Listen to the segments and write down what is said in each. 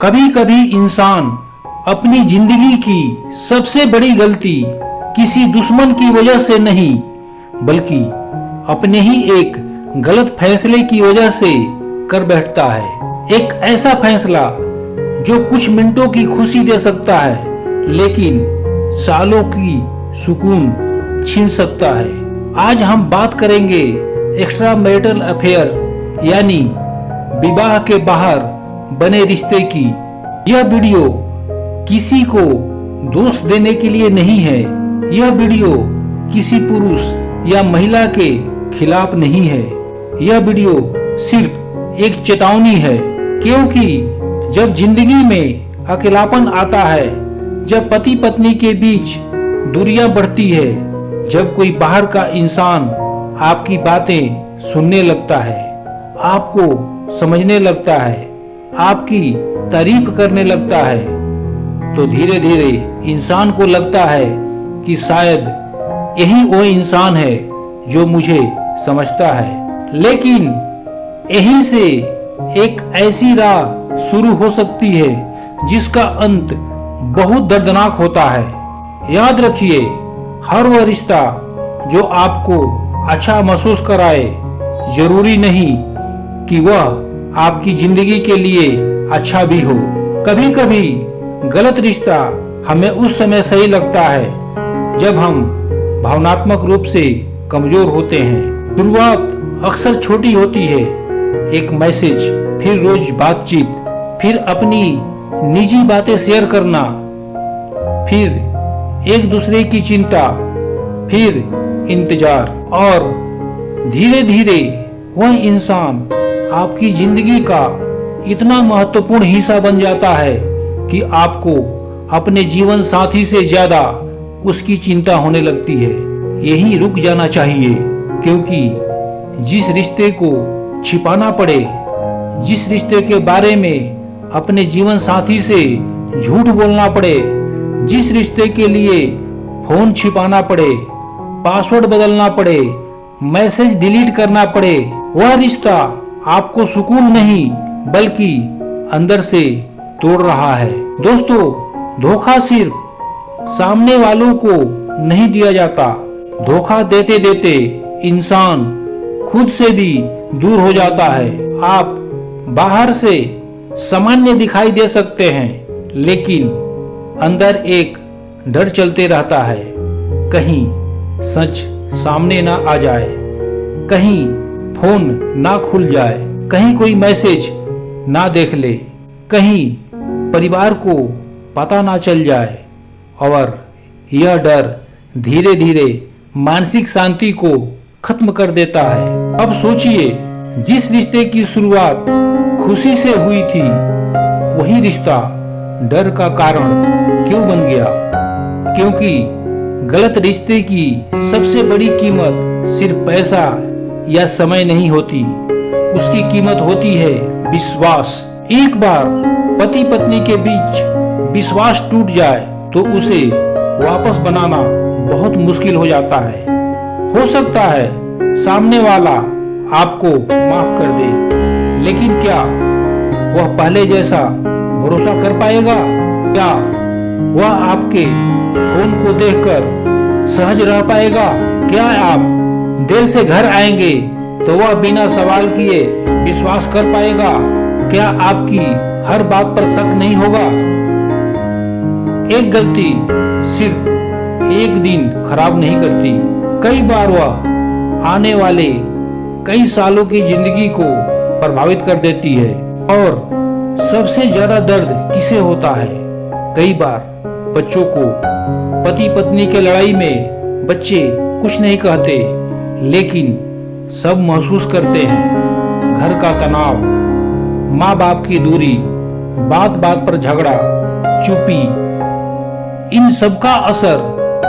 कभी कभी इंसान अपनी जिंदगी की सबसे बड़ी गलती किसी दुश्मन की वजह से नहीं बल्कि अपने ही एक गलत फैसले की वजह से कर बैठता है। एक ऐसा फैसला जो कुछ मिनटों की खुशी दे सकता है लेकिन सालों की सुकून छीन सकता है। आज हम बात करेंगे एक्स्ट्रा मैरिटल अफेयर यानी विवाह के बाहर बने रिश्ते की। यह वीडियो किसी को दोष देने के लिए नहीं है। यह वीडियो किसी पुरुष या महिला के खिलाफ नहीं है। यह वीडियो सिर्फ एक चेतावनी है, क्योंकि जब जिंदगी में अकेलापन आता है, जब पति पत्नी के बीच दूरियां बढ़ती है, जब कोई बाहर का इंसान आपकी बातें सुनने लगता है, आपको समझने लगता है, आपकी तारीफ करने लगता है, तो धीरे धीरे इंसान को लगता है कि शायद यही वो इंसान है जो मुझे समझता है। लेकिन यहीं से एक ऐसी राह शुरू हो सकती है जिसका अंत बहुत दर्दनाक होता है। याद रखिए, हर वह रिश्ता जो आपको अच्छा महसूस कराए, जरूरी नहीं कि वह आपकी जिंदगी के लिए अच्छा भी हो। कभी कभी गलत रिश्ता हमें उस समय सही लगता है जब हम भावनात्मक रूप से कमजोर होते हैं। शुरुआत अक्सर छोटी होती है, एक मैसेज, फिर रोज बातचीत, फिर अपनी निजी बातें शेयर करना, फिर एक दूसरे की चिंता, फिर इंतजार, और धीरे धीरे वह इंसान आपकी जिंदगी का इतना महत्वपूर्ण हिस्सा बन जाता है कि आपको अपने जीवन साथी से ज्यादा उसकी चिंता होने लगती है। यही रुक जाना चाहिए, क्योंकि जिस रिश्ते को छिपाना पड़े, जिस रिश्ते के बारे में अपने जीवन साथी से झूठ बोलना पड़े, जिस रिश्ते के लिए फोन छिपाना पड़े, पासवर्ड बदलना पड़े, मैसेज डिलीट करना पड़े, वह रिश्ता आपको सुकून नहीं बल्कि अंदर से तोड़ रहा है। दोस्तों, धोखा सिर्फ सामने वालों को नहीं दिया जाता, धोखा देते देते इंसान खुद से भी दूर हो जाता है। आप बाहर से सामान्य दिखाई दे सकते हैं, लेकिन अंदर एक डर चलते रहता है, कहीं सच सामने ना आ जाए, कहीं फोन ना खुल जाए, कहीं कोई मैसेज ना देख ले, कहीं परिवार को पता ना चल जाए। और यह डर धीरे धीरे मानसिक शांति को खत्म कर देता है। अब सोचिए, जिस रिश्ते की शुरुआत खुशी से हुई थी, वही रिश्ता डर का कारण क्यों बन गया? क्योंकि गलत रिश्ते की सबसे बड़ी कीमत सिर्फ पैसा या समय नहीं होती, उसकी कीमत होती है विश्वास। एक बार पति पत्नी के बीच विश्वास टूट जाए तो उसे वापस बनाना बहुत मुश्किल हो जाता है। हो सकता है सामने वाला आपको माफ कर दे, लेकिन क्या वह पहले जैसा भरोसा कर पाएगा? क्या वह आपके फोन को देखकर सहज रह पाएगा? क्या आप देर से घर आएंगे तो वह बिना सवाल किए विश्वास कर पाएगा? क्या आपकी हर बात पर शक नहीं होगा? एक गलती सिर्फ एक दिन खराब नहीं करती, कई बार वह आने वाले कई सालों की जिंदगी को प्रभावित कर देती है। और सबसे ज्यादा दर्द किसे होता है? कई बार बच्चों को। पति पत्नी के लड़ाई में बच्चे कुछ नहीं कहते, लेकिन सब महसूस करते हैं। घर का तनाव, माँ बाप की दूरी, बात बात पर झगड़ा, चुप्पी, इन सब का असर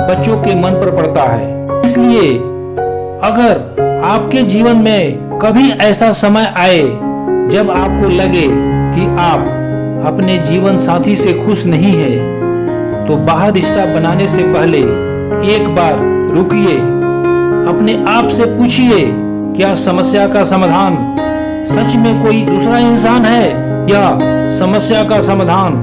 बच्चों के मन पर पड़ता है। इसलिए अगर आपके जीवन में कभी ऐसा समय आए जब आपको लगे कि आप अपने जीवन साथी से खुश नहीं है, तो बाहर रिश्ता बनाने से पहले एक बार रुकिए, अपने आप से पूछिए, क्या समस्या का समाधान सच में कोई दूसरा इंसान है या समस्या का समाधान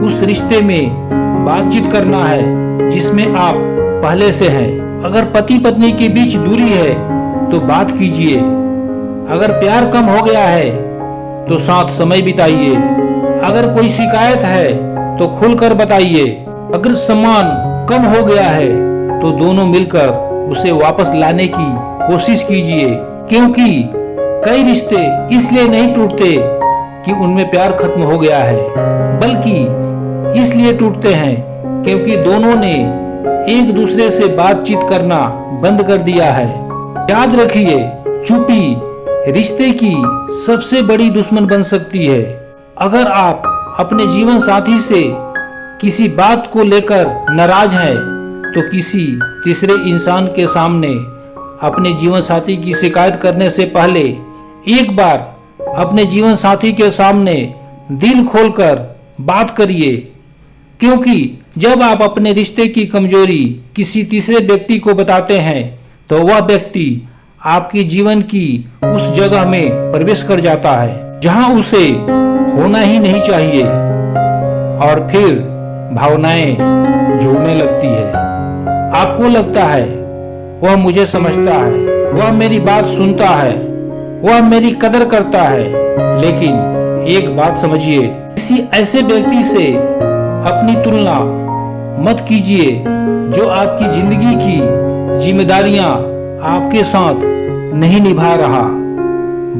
उस रिश्ते में बातचीत करना है जिसमें आप पहले से हैं। अगर पति पत्नी के बीच दूरी है तो बात कीजिए। अगर प्यार कम हो गया है तो साथ समय बिताइए। अगर कोई शिकायत है तो खुलकर बताइए। अगर सम्मान कम हो गया है तो दोनों मिलकर उसे वापस लाने की कोशिश कीजिए, क्योंकि कई रिश्ते इसलिए नहीं टूटते कि उनमें प्यार खत्म हो गया है, बल्कि इसलिए टूटते हैं क्योंकि दोनों ने एक दूसरे से बातचीत करना बंद कर दिया है। याद रखिए, चुप्पी रिश्ते की सबसे बड़ी दुश्मन बन सकती है। अगर आप अपने जीवन साथी से किसी बात को लेकर नाराज हैं तो किसी तीसरे इंसान के सामने अपने जीवन साथी की शिकायत करने से पहले एक बार अपने जीवन साथी के सामने दिल खोलकर बात करिए, क्योंकि जब आप अपने रिश्ते की कमजोरी किसी तीसरे व्यक्ति को बताते हैं तो वह व्यक्ति आपके जीवन की उस जगह में प्रवेश कर जाता है जहां उसे होना ही नहीं चाहिए, और फिर भावनाएं जुड़ने लगती है। आपको लगता है वह मुझे समझता है, वह मेरी बात सुनता है, वह मेरी कदर करता है, लेकिन एक बात समझिए, किसी ऐसे व्यक्ति से अपनी तुलना मत कीजिए जो आपकी जिंदगी की जिम्मेदारियां आपके साथ नहीं निभा रहा।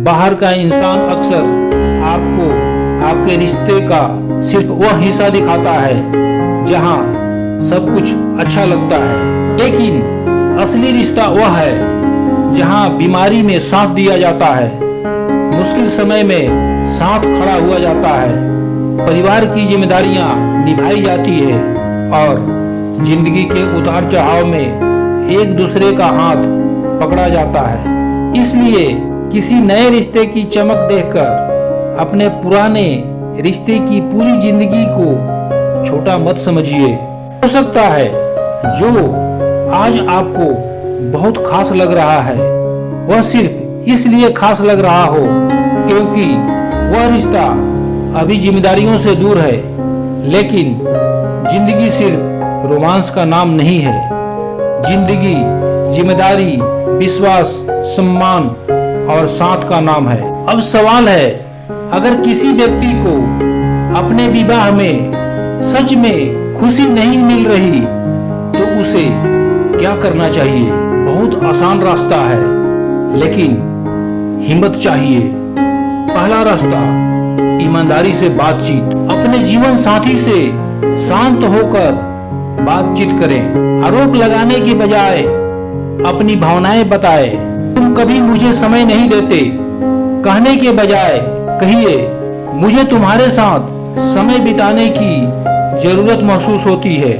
बाहर का इंसान अक्सर आपको आपके रिश्ते का सिर्फ वह हिस्सा दिखाता है जहां सब कुछ अच्छा लगता है, लेकिन असली रिश्ता वह है जहां बीमारी में साथ दिया जाता है, मुश्किल समय में साथ खड़ा हुआ जाता है, परिवार की जिम्मेदारियां निभाई जाती है और जिंदगी के उतार चढ़ाव में एक दूसरे का हाथ पकड़ा जाता है। इसलिए किसी नए रिश्ते की चमक देखकर अपने पुराने रिश्ते की पूरी जिंदगी को छोटा मत समझिए। हो सकता है जो आज आपको बहुत खास लग रहा है वह सिर्फ इसलिए खास लग रहा हो क्योंकि वह रिश्ता अभी जिम्मेदारियों से दूर है, लेकिन जिंदगी सिर्फ रोमांस का नाम नहीं है। जिंदगी जिम्मेदारी, विश्वास, सम्मान और साथ का नाम है। अब सवाल है, अगर किसी व्यक्ति को अपने विवाह में सच में खुशी नहीं मिल रही तो उसे क्या करना चाहिए? बहुत आसान रास्ता है, लेकिन हिम्मत चाहिए। पहला रास्ता, ईमानदारी से बातचीत। अपने जीवन साथी से शांत होकर बातचीत करें। आरोप लगाने के बजाय अपनी भावनाएं बताएं। तुम कभी मुझे समय नहीं देते कहने के बजाय कहिए, मुझे तुम्हारे साथ समय बिताने की जरूरत महसूस होती है।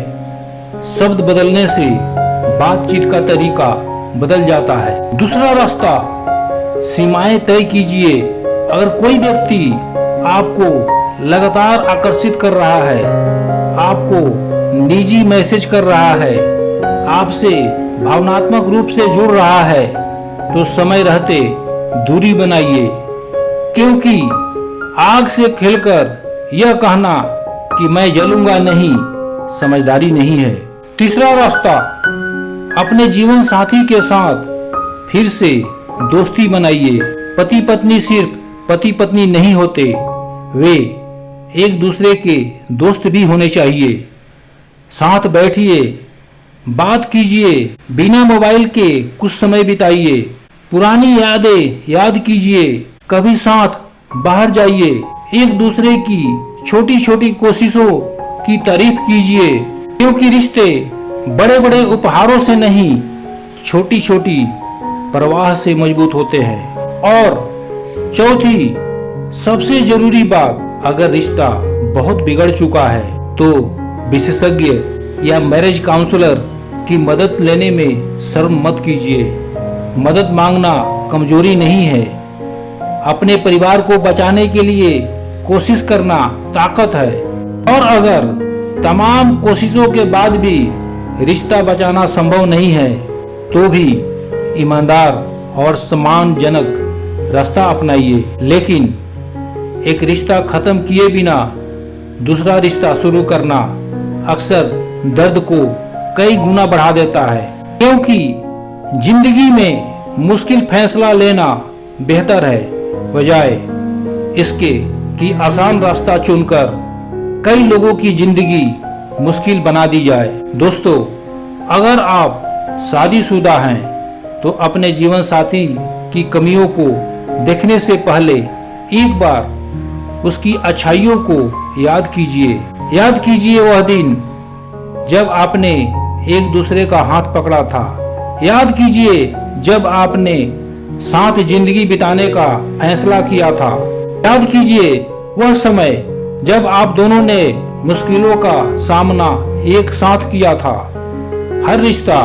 शब्द बदलने से बातचीत का तरीका बदल जाता है। दूसरा रास्ता, सीमाएं तय कीजिए। अगर कोई व्यक्ति आपको लगातार आकर्षित कर रहा है, आपको निजी मैसेज कर रहा है, आपसे भावनात्मक रूप से जुड़ रहा है, तो समय रहते दूरी बनाइए, क्योंकि आग से खेलकर यह कहना कि मैं जलूंगा नहीं, समझदारी नहीं है। तीसरा रास्ता, अपने जीवन साथी के साथ फिर से दोस्ती बनाइए। पति पत्नी सिर्फ पति पत्नी नहीं होते, वे एक दूसरे के दोस्त भी होने चाहिए। साथ बैठिए, बात कीजिए, बिना मोबाइल के कुछ समय बिताइए, पुरानी यादें याद कीजिए, कभी साथ बाहर जाइए, एक दूसरे की छोटी छोटी कोशिशों की तारीफ कीजिए, क्योंकि रिश्ते बड़े बड़े उपहारों से नहीं, छोटी छोटी परवाह से मजबूत होते हैं। और चौथी सबसे जरूरी बात, अगर रिश्ता बहुत बिगड़ चुका है तो विशेषज्ञ या मैरिज काउंसलर की मदद लेने में शर्म मत कीजिए। मदद मांगना कमजोरी नहीं है, अपने परिवार को बचाने के लिए कोशिश करना ताकत है। और अगर तमाम कोशिशों के बाद भी रिश्ता बचाना संभव नहीं है तो भी ईमानदार और सम्मानजनक रास्ता अपनाइए। लेकिन एक रिश्ता खत्म किए बिना दूसरा रिश्ता शुरू करना अक्सर दर्द को कई गुना बढ़ा देता है, क्योंकि जिंदगी में मुश्किल फैसला लेना बेहतर है बजाय इसके कि आसान रास्ता चुनकर कई लोगों की जिंदगी मुश्किल बना दी जाए। दोस्तों, अगर आप शादीशुदा हैं तो अपने जीवन साथी की कमियों को देखने से पहले एक बार उसकी अच्छाइयों को याद कीजिए वह दिन जब आपने एक दूसरे का हाथ पकड़ा था। याद कीजिए जब आपने साथ जिंदगी बिताने का फैसला किया था। याद कीजिए वह समय जब आप दोनों ने मुश्किलों का सामना एक साथ किया था। हर रिश्ता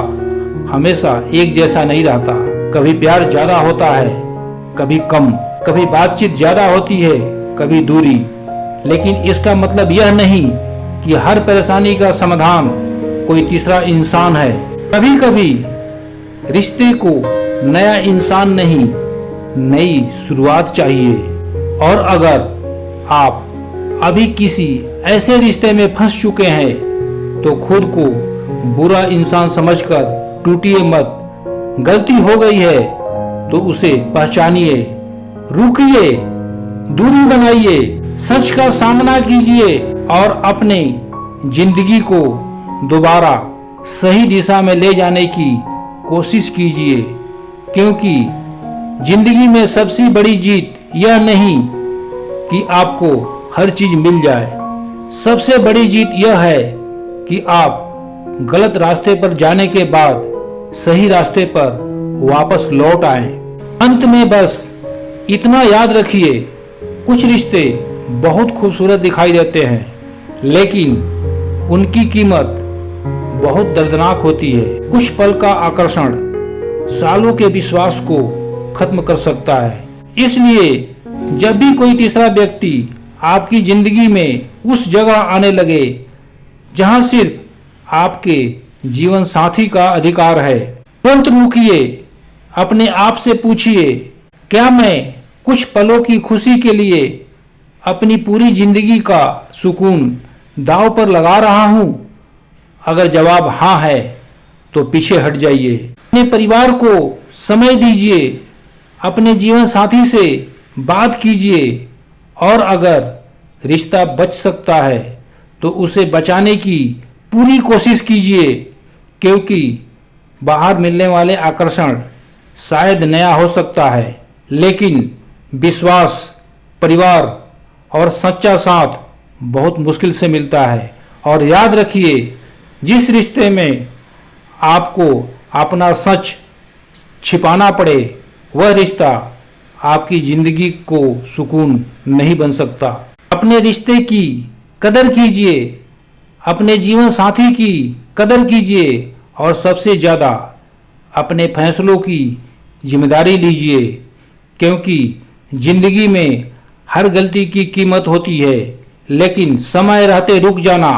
हमेशा एक जैसा नहीं रहता। कभी प्यार ज्यादा होता है, कभी कम, कभी बातचीत ज्यादा होती है, कभी दूरी। लेकिन इसका मतलब यह नहीं कि हर परेशानी का समाधान कोई तीसरा इंसान है। कभी कभी रिश्ते को नया इंसान नहीं, नई शुरुआत चाहिए। और अगर आप अभी किसी ऐसे रिश्ते में फंस चुके हैं तो खुद को बुरा इंसान समझकर टूटिए मत। गलती हो गई है तो उसे पहचानिए, रुकिए, दूरी बनाइए, सच का सामना कीजिए और अपने जिंदगी को दोबारा सही दिशा में ले जाने की कोशिश कीजिए। क्योंकि जिंदगी में सबसे बड़ी जीत यह नहीं कि आपको हर चीज मिल जाए, सबसे बड़ी जीत यह है कि आप गलत रास्ते पर जाने के बाद सही रास्ते पर वापस लौट आए। अंत में बस इतना याद रखिए, कुछ रिश्ते बहुत खूबसूरत दिखाई देते हैं, लेकिन उनकी कीमत बहुत दर्दनाक होती है। कुछ पल का आकर्षण सालों के विश्वास को खत्म कर सकता है। इसलिए जब भी कोई तीसरा व्यक्ति आपकी जिंदगी में उस जगह आने लगे जहां सिर्फ आपके जीवन साथी का अधिकार है, तुरंत रुकिए, अपने आप से पूछिए, क्या मैं कुछ पलों की खुशी के लिए अपनी पूरी जिंदगी का सुकून दांव पर लगा रहा हूं? अगर जवाब हाँ है तो पीछे हट जाइए। अपने परिवार को समय दीजिए, अपने जीवन साथी से बात कीजिए और अगर रिश्ता बच सकता है तो उसे बचाने की पूरी कोशिश कीजिए। क्योंकि बाहर मिलने वाले आकर्षण शायद नया हो सकता है, लेकिन विश्वास, परिवार और सच्चा साथ बहुत मुश्किल से मिलता है। और याद रखिए, जिस रिश्ते में आपको अपना सच छिपाना पड़े वह रिश्ता आपकी जिंदगी को सुकून नहीं बन सकता। अपने रिश्ते की कदर कीजिए, अपने जीवन साथी की कदर कीजिए और सबसे ज़्यादा अपने फैसलों की जिम्मेदारी लीजिए। क्योंकि जिंदगी में हर गलती की कीमत होती है, लेकिन समय रहते रुक जाना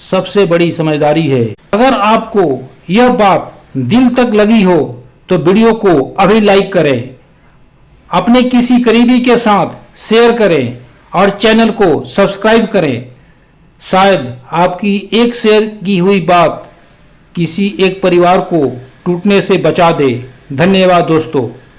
सबसे बड़ी समझदारी है। अगर आपको यह बात दिल तक लगी हो तो वीडियो को अभी लाइक करें, अपने किसी करीबी के साथ शेयर करें और चैनल को सब्सक्राइब करें। शायद आपकी एक शेयर की हुई बात किसी एक परिवार को टूटने से बचा दे। धन्यवाद दोस्तों।